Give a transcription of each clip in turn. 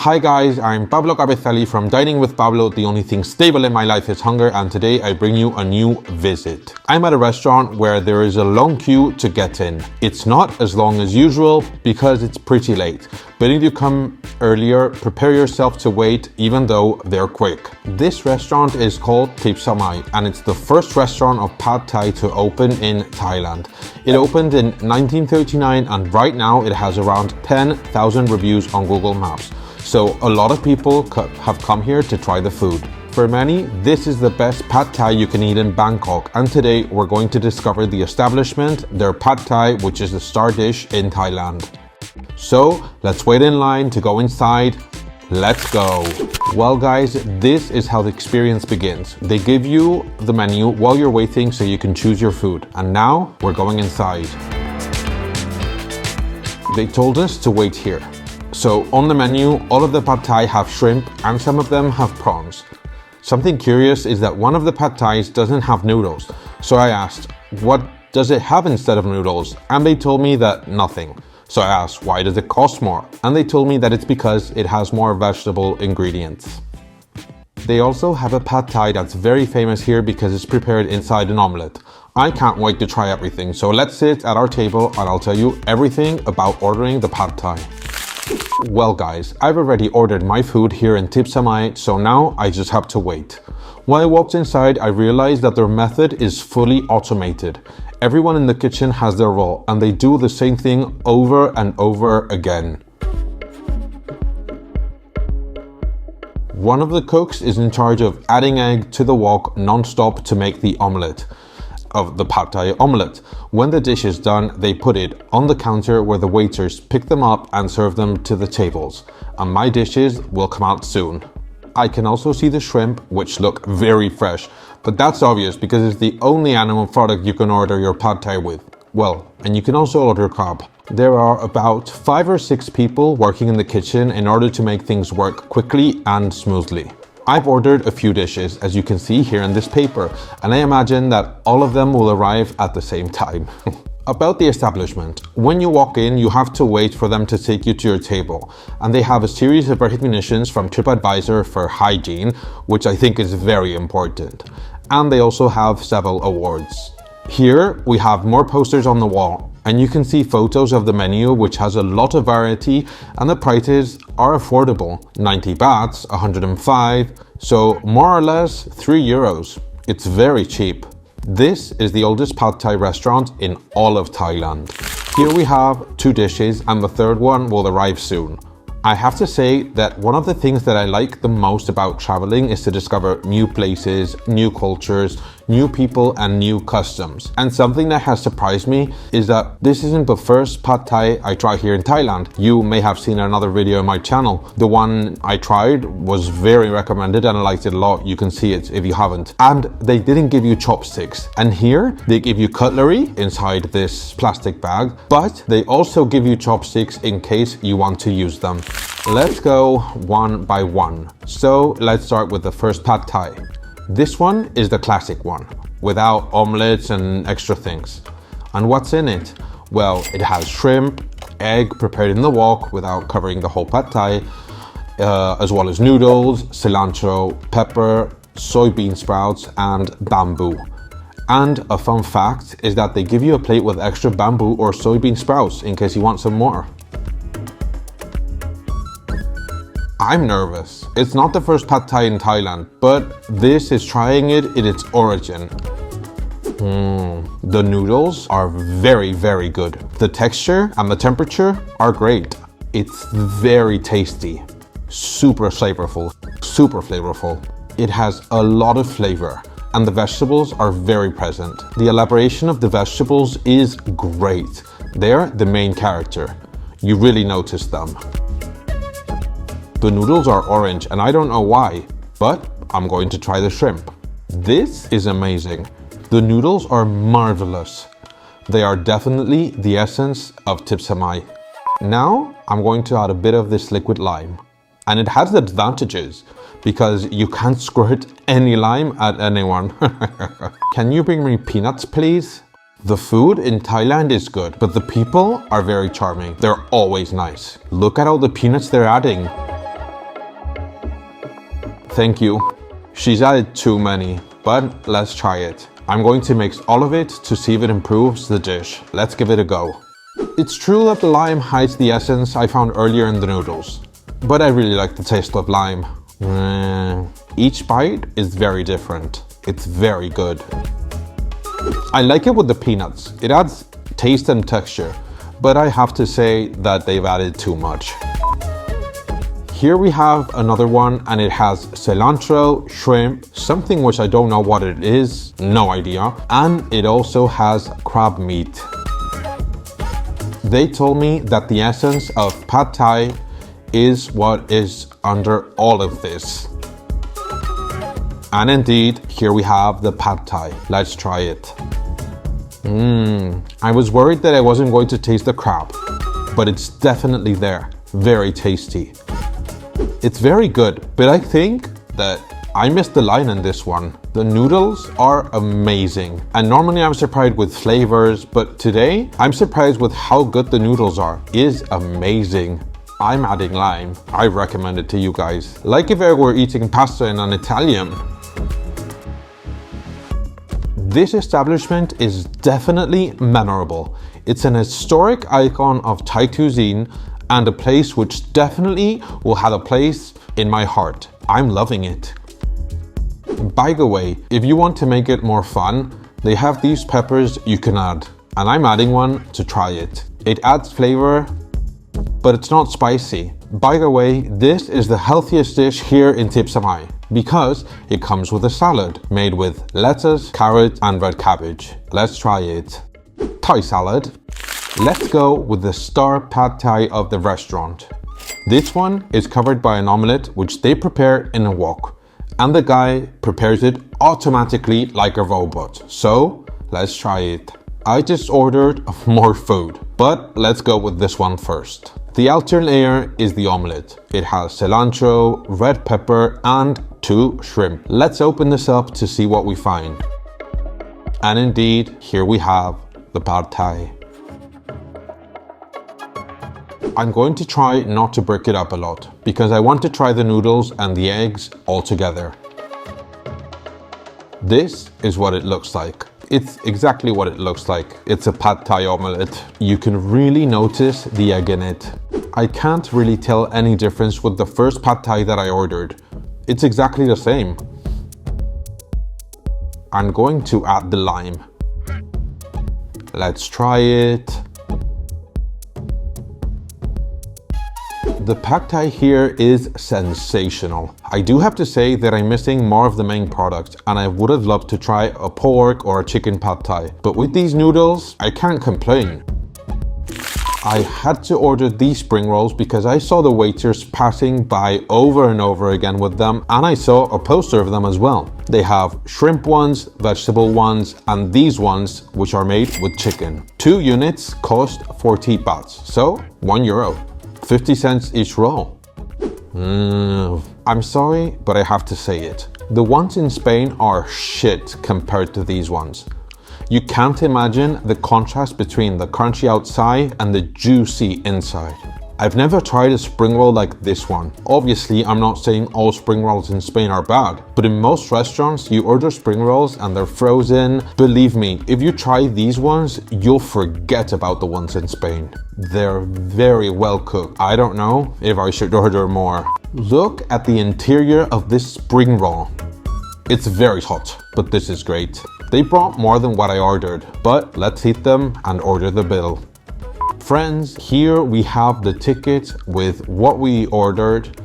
Hi guys, I'm Pablo Cabezali from Dining with Pablo. The only thing stable in my life is hunger, and today I bring you a new visit. I'm at a restaurant where there is a long queue to get in. It's not as long as usual because it's pretty late, but if you come earlier, prepare yourself to wait even though they're quick. This restaurant is called Thipsamai and it's the first restaurant of Pad Thai to open in Thailand. It opened in 1939 and right now it has around 10,000 reviews on Google Maps. So a lot of people have come here to try the food. For many, this is the best Pad Thai you can eat in Bangkok, and today we're going to discover the establishment, their Pad Thai, which is the star dish in Thailand. So let's wait in line to go inside. Let's go. Well guys, this is how the experience begins. They give you the menu while you're waiting so you can choose your food. And now we're going inside. They told us to wait here. So on the menu, all of the Pad Thai have shrimp and some of them have prawns. Something curious is that one of the Pad Thais doesn't have noodles. So I asked, what does it have instead of noodles? And they told me that nothing. So I asked, why does it cost more? And they told me that it's because it has more vegetable ingredients. They also have a Pad Thai that's very famous here because it's prepared inside an omelette. I can't wait to try everything. So let's sit at our table and I'll tell you everything about ordering the Pad Thai. Well guys, I've already ordered my food here in Thipsamai, so now I just have to wait. When I walked inside, I realized that their method is fully automated. Everyone in the kitchen has their role and they do the same thing over and over again. One of the cooks is in charge of adding egg to the wok non-stop to make the omelette of the Pad Thai omelette. When the dish is done, they put it on the counter where the waiters pick them up and serve them to the tables. And my dishes will come out soon. I can also see the shrimp, which look very fresh, but that's obvious because it's the only animal product you can order your Pad Thai with. Well, and you can also order crab. There are about 5 or 6 people working in the kitchen in order to make things work quickly and smoothly. I've ordered a few dishes, as you can see here in this paper, and I imagine that all of them will arrive at the same time. About the establishment, when you walk in, you have to wait for them to take you to your table, and they have a series of recognitions from TripAdvisor for hygiene, which I think is very important, and they also have several awards. Here we have more posters on the wall, and you can see photos of the menu, which has a lot of variety and the prices are affordable. 90 bahts, 105, so more or less 3 euros. It's very cheap. This is the oldest Pad Thai restaurant in all of Thailand. Here we have 2 dishes and the third one will arrive soon. I have to say that one of the things that I like the most about traveling is to discover new places, new cultures, new people and new customs. And something that has surprised me is that this isn't the first Pad Thai I try here in Thailand. You may have seen another video on my channel. The one I tried was very recommended and I liked it a lot. You can see it if you haven't. And they didn't give you chopsticks. And here they give you cutlery inside this plastic bag, but they also give you chopsticks in case you want to use them. Let's go one by one. So let's start with the first Pad Thai. This one is the classic one, without omelettes and extra things. And what's in it? Well, it has shrimp, egg prepared in the wok without covering the whole Pad Thai, as well as noodles, cilantro, pepper, soybean sprouts, and bamboo. And a fun fact is that they give you a plate with extra bamboo or soybean sprouts in case you want some more. I'm nervous. It's not the first Pad Thai in Thailand, but this is trying it in its origin. The noodles are very, very good. The texture and the temperature are great. It's very tasty, super flavorful. It has a lot of flavor and the vegetables are very present. The elaboration of the vegetables is great. They're the main character. You really notice them. The noodles are orange and I don't know why, but I'm going to try the shrimp. This is amazing. The noodles are marvelous. They are definitely the essence of Thipsamai. Now I'm going to add a bit of this liquid lime. And it has advantages because you can't squirt any lime at anyone. Can you bring me peanuts, please? The food in Thailand is good, but the people are very charming. They're always nice. Look at all the peanuts they're adding. Thank you. She's added too many, but let's try it. I'm going to mix all of it to see if it improves the dish. Let's give it a go. It's true that the lime hides the essence I found earlier in the noodles, but I really like the taste of lime. Each bite is very different. It's very good. I like it with the peanuts. It adds taste and texture, but I have to say that they've added too much. Here we have another one, and it has cilantro, shrimp, something which I don't know what it is, no idea, and it also has crab meat. They told me that the essence of pad thai is what is under all of this. And indeed, here we have the pad thai. Let's try it. I was worried that I wasn't going to taste the crab, but it's definitely there. Very tasty. It's very good, but I think that I missed the line in this one. The noodles are amazing, and normally I'm surprised with flavors, but today I'm surprised with how good the noodles are. It is amazing. I'm adding lime. I recommend it to you guys. Like if I were eating pasta in an Italian. This establishment is definitely memorable. It's an historic icon of Thai cuisine and a place which definitely will have a place in my heart. I'm loving it. By the way, if you want to make it more fun, they have these peppers you can add, and I'm adding one to try it. It adds flavor, but it's not spicy. By the way, this is the healthiest dish here in Thipsamai because it comes with a salad made with lettuce, carrot, and red cabbage. Let's try it. Thai salad. Let's go with the star pad thai of the restaurant. This one is covered by an omelette which they prepare in a wok, and the guy prepares it automatically like a robot. So let's try it. I just ordered more food, but let's go with this one first. The outer layer is the omelette. It has cilantro, red pepper, and 2 shrimp. Let's open this up to see what we find. And indeed, here we have the pad thai. I'm going to try not to break it up a lot because I want to try the noodles and the eggs all together. This is what it looks like. It's exactly what it looks like. It's a pad thai omelette. You can really notice the egg in it. I can't really tell any difference with the first pad thai that I ordered. It's exactly the same. I'm going to add the lime. Let's try it. The pad thai here is sensational. I do have to say that I'm missing more of the main product, and I would have loved to try a pork or a chicken pad thai. But with these noodles, I can't complain. I had to order these spring rolls because I saw the waiters passing by over and over again with them, and I saw a poster of them as well. They have shrimp ones, vegetable ones, and these ones which are made with chicken. 2 units cost 40 bahts, so €1. 50 cents each roll. I'm sorry, but I have to say it. The ones in Spain are shit compared to these ones. You can't imagine the contrast between the crunchy outside and the juicy inside. I've never tried a spring roll like this one. Obviously, I'm not saying all spring rolls in Spain are bad, but in most restaurants, you order spring rolls and they're frozen. Believe me, if you try these ones, you'll forget about the ones in Spain. They're very well cooked. I don't know if I should order more. Look at the interior of this spring roll. It's very hot, but this is great. They brought more than what I ordered, but let's eat them and order the bill. Friends, here we have the ticket with what we ordered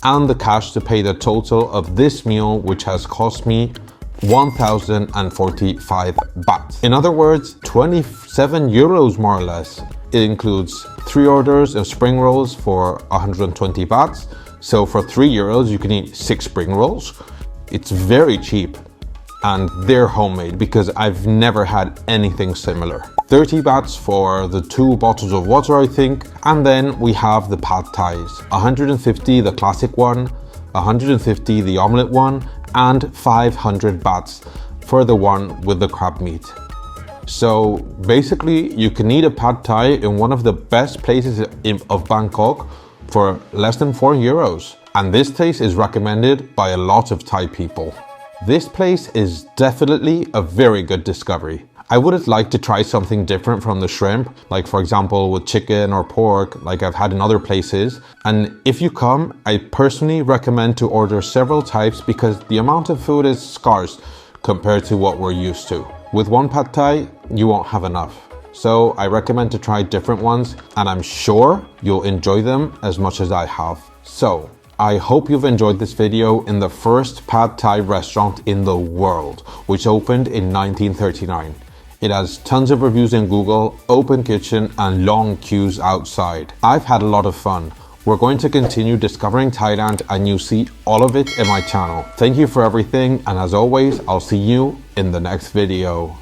and the cash to pay the total of this meal, which has cost me 1,045 baht. In other words, 27 euros more or less. It includes 3 orders of spring rolls for 120 bahts. So for 3 euros, you can eat 6 spring rolls. It's very cheap. And they're homemade because I've never had anything similar. 30 bahts for the 2 bottles of water, I think. And then we have the pad thais. 150 the classic one, 150 the omelette one, and 500 bahts for the one with the crab meat. So basically you can eat a pad thai in one of the best places of Bangkok for less than 4 euros. And this place is recommended by a lot of Thai people. This place is definitely a very good discovery. I would like to try something different from the shrimp, like for example with chicken or pork, like I've had in other places. And if you come, I personally recommend to order several types because the amount of food is scarce compared to what we're used to. With one pad thai, you won't have enough. So I recommend to try different ones, and I'm sure you'll enjoy them as much as I have. So I hope you've enjoyed this video in the first pad thai restaurant in the world, which opened in 1939. It has tons of reviews in Google, open kitchen, and long queues outside. I've had a lot of fun. We're going to continue discovering Thailand, and you see all of it in my channel. Thank you for everything, and as always, I'll see you in the next video.